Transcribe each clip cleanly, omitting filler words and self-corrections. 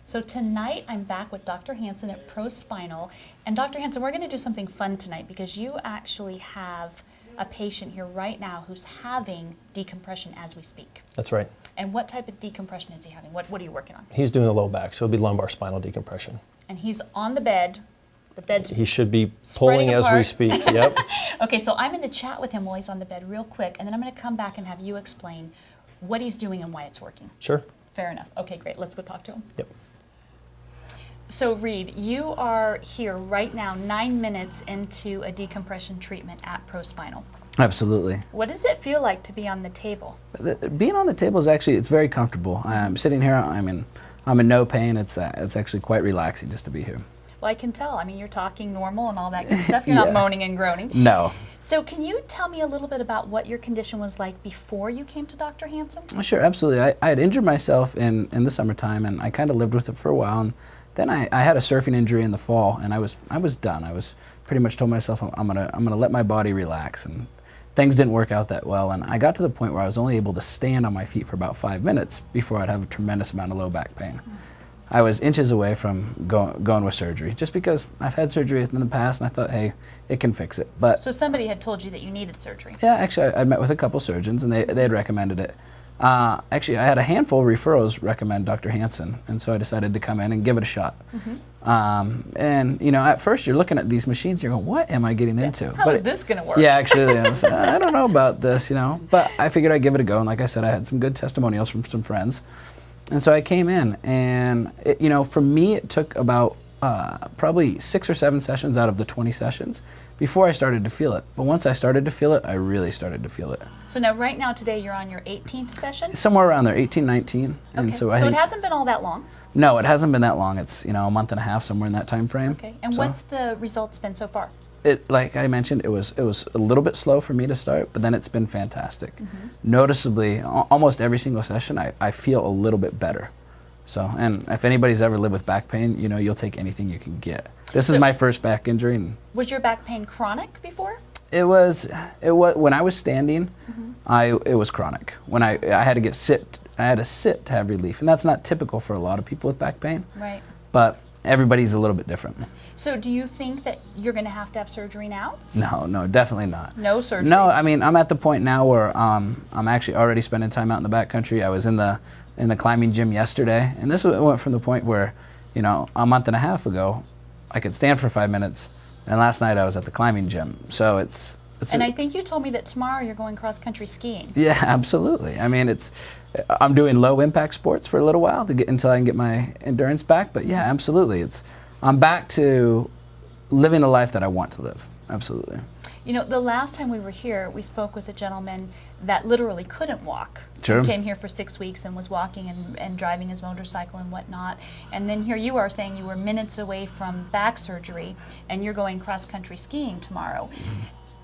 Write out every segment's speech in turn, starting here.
So tonight I'm back with Dr. Hansen at ProSpinal. And Dr. Hansen, we're going to do something fun tonight because you actually have a patient here right now who's having decompression as we speak. That's right. And what type of decompression is he having? What are you working on? He's doing a low back, so it'll be lumbar spinal decompression. And he's on the bed. The bed's He should be pulling as we speak. Yep. Okay, so I'm going to chat with him while he's on the bed real quick, and then I'm going to come back and have you explain what he's doing and why it's working. Sure. Fair enough. Okay, great. Let's go talk to him. Yep. So Reed, you are here right now, 9 minutes into a decompression treatment at ProSpinal. Absolutely. What does it feel like to be on the table? Being on the table is actually, it's very comfortable. I'm sitting here, I'm in no pain. It's actually quite relaxing just to be here. Well, I can tell. I mean, you're talking normal and all that good stuff. You're not moaning and groaning. No. So can you tell me a little bit about what your condition was like before you came to Dr. Hansen? Sure, absolutely. I had injured myself in the summertime, and I kind of lived with it for a while. And then I had a surfing injury in the fall, and I was done. I was pretty much told myself I'm gonna let my body relax, and things didn't work out that well. And I got to the point where I was only able to stand on my feet for about 5 minutes before I'd have a tremendous amount of low back pain. I was inches away from going with surgery, just because I've had surgery in the past, and I thought, hey, it can fix it. But So somebody had told you that you needed surgery? yeah, actually, I met with a couple surgeons, and they had recommended it. Actually, I had a handful of referrals recommend Dr. Hansen, and so I decided to come in and give it a shot. And you know, at first you're looking at these machines, you're going, what am I getting into? How is this going to work? Yeah, actually, I was like, I don't know about this, you know. But I figured I'd give it a go, and like I said, I had some good testimonials from some friends. And so I came in, and you know, for me, it took about probably 6 or 7 sessions out of the 20 sessions before I started to feel it. But once I started to feel it, I really started to feel it. So now, right now, today, you're on your 18th session? Somewhere around there, 18, 19. And Okay. so So it hasn't been all that long? No, it hasn't been that long. It's, you know, a month and a half, somewhere in that time frame. Okay. And So what's the results been so far? like I mentioned, it was a little bit slow for me to start, but then it's been fantastic. Noticeably, almost every single session, I feel a little bit better. So, and if anybody's ever lived with back pain, you know, you'll take anything you can get. This is my first back injury. And Was your back pain chronic before? it was when I was standing, it was chronic. When I had to sit to have relief, and that's not typical for a lot of people with back pain. Right. But everybody's a little bit different. So do you think that you're going to have surgery now? No, definitely not. No surgery? No, I mean, I'm at the point now where I'm actually already spending time out in the backcountry. I was in the climbing gym yesterday, and this went from the point where, you know, a month and a half ago, I could stand for 5 minutes, and last night I was at the climbing gym. So it's And I think you told me that tomorrow you're going cross-country skiing. yeah, absolutely. I mean, I'm doing low impact sports for a little while until I can get my endurance back. But yeah, absolutely. I'm back to living the life that I want to live. Absolutely. You know, the last time we were here, we spoke with a gentleman that literally couldn't walk. Sure. He came here for 6 weeks and was walking and driving his motorcycle and whatnot. And then here you are saying you were minutes away from back surgery and you're going cross-country skiing tomorrow.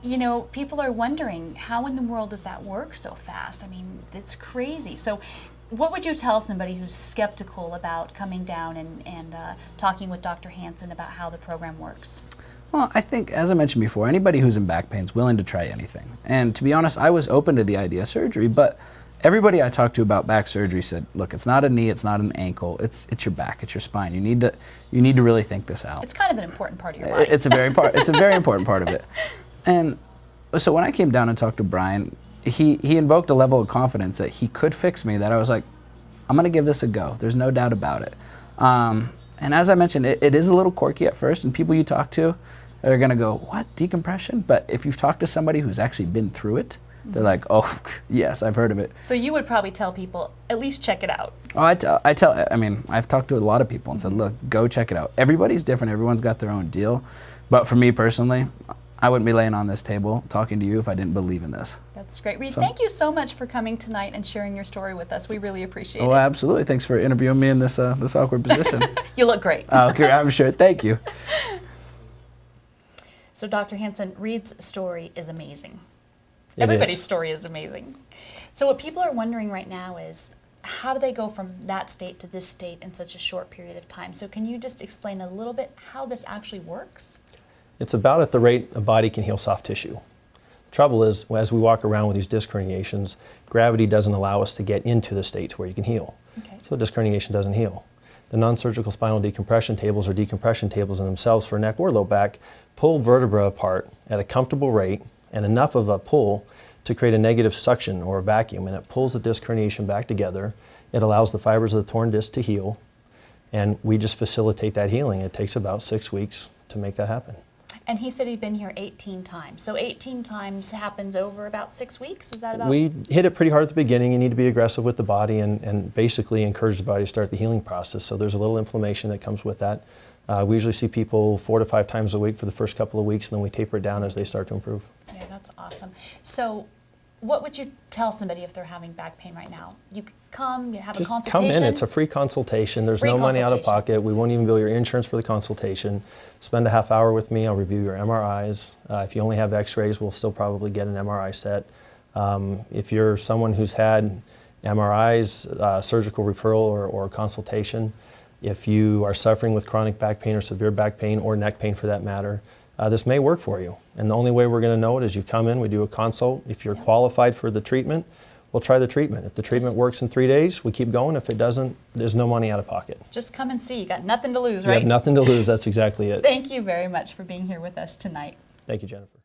You know, people are wondering, how in the world does that work so fast? I mean, it's crazy. So what would you tell somebody who's skeptical about coming down and talking with Dr. Hansen about how the program works? Well, I think, as I mentioned before, anybody who's in back pain is willing to try anything. And to be honest, I was open to the idea of surgery, but everybody I talked to about back surgery said, look, it's not a knee, it's not an ankle, it's your back, it's your spine. You need to really think this out. It's kind of an important part of your life. It's a very important part of it. And so when I came down and talked to Brian, he invoked a level of confidence that he could fix me, that I was like, I'm going to give this a go. There's no doubt about it. And as I mentioned, it is a little quirky at first, and people you talk to are going to go, what, decompression? But if you've talked to somebody who's actually been through it, they're like, oh, yes, I've heard of it. So you would probably tell people, at least check it out. Oh, I mean, I've talked to a lot of people and said, look, go check it out. Everybody's different. Everyone's got their own deal. But for me personally, I wouldn't be laying on this table talking to you if I didn't believe in this. That's great. Reed, thank you so much for coming tonight and sharing your story with us. We really appreciate it. Oh, absolutely. Thanks for interviewing me in this awkward position. You look great. Okay, I'm sure. Thank you. So Dr. Hansen, Reed's story is amazing. Everybody's story is amazing. So what people are wondering right now is, how do they go from that state to this state in such a short period of time? So can you just explain a little bit how this actually works? It's about at the rate a body can heal soft tissue. The trouble is, as we walk around with these disc herniations, gravity doesn't allow us to get into the state where you can heal. Okay. So disc herniation doesn't heal. The non-surgical spinal decompression tables or decompression tables in themselves for neck or low back pull vertebra apart at a comfortable rate and enough of a pull to create a negative suction or a vacuum, and it pulls the disc herniation back together. It allows the fibers of the torn disc to heal, and we just facilitate that healing. It takes about 6 weeks to make that happen. And he said he'd been here 18 times. So 18 times happens over about 6 weeks? Is that about? We hit it pretty hard at the beginning. You need to be aggressive with the body and basically encourage the body to start the healing process. So there's a little inflammation that comes with that. We usually see people 4 to 5 times a week for the first couple of weeks, and then we taper it down as they start to improve. Yeah, that's awesome. So what would you tell somebody if they're having back pain right now? You could come, you have Just a consultation. come in. It's a free consultation. There's Free no money out of consultation. pocket. We won't even bill your insurance for the consultation. Spend a half hour with me. I'll review your MRIs. If you only have x-rays, we'll still probably get an MRI set. If you're someone who's had MRIs, surgical referral or consultation, if you are suffering with chronic back pain or severe back pain or neck pain for that matter, this may work for you. And the only way we're going to know it is you come in, we do a consult. If you're qualified for the treatment, we'll try the treatment. If the treatment works in 3 days, we keep going. If it doesn't, there's no money out of pocket. Just come and see. You got nothing to lose, You right? have nothing to lose. That's exactly it. Thank you very much for being here with us tonight. Thank you, Jennifer.